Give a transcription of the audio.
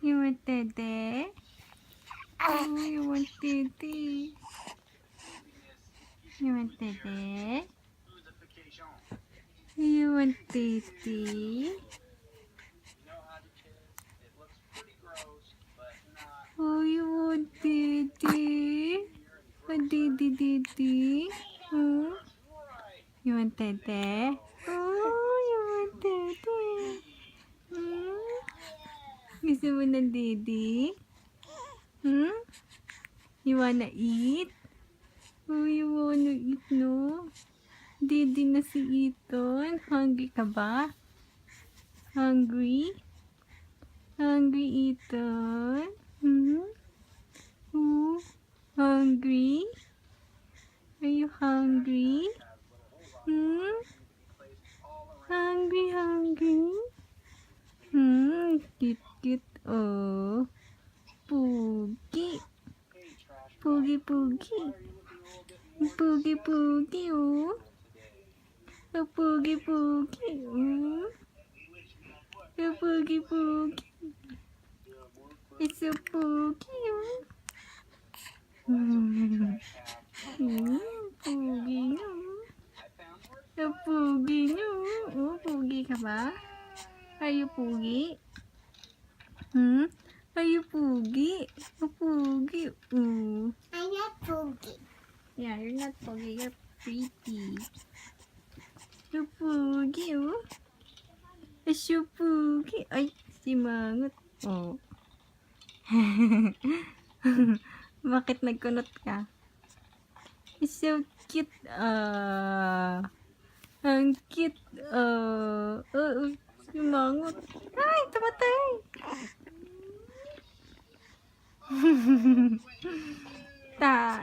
You want tete? Oh, you want tete? You want tete? You want tete? Oh, you want tete? A tete? Hmm? You want tete? Oh, you want tete? Hmm? Gusto mo ng dede? Hmm? You wanna eat? Oh, you wanna eat, no? Dede na si Ethan. Hungry ka ba? Hungry? Hungry, Ethan? Hmm? Oh, hungry? Are you hungry? Hmm? Hungry? Cute. Oh, Poogie. Poogie. Poogie, oh. Oh, Poogie, oh. Oh, Poogie. It's so Poogie, oh. Poogie, oh. Oh, Poogie, oh. Oh, Poogie ka ba? Are you Poogie? Hmm? Are you Poogie? Oh, Poogie, oh. I'm not Poogie. Yeah, you're not Poogie, you're pretty. You're Poogie, oh. It's your Poogie. Ay, si Mangot. Oh. Bakit nagkunot ka? It's so cute. Ang cute. Si Mangot. Ay, tumatay. Ta.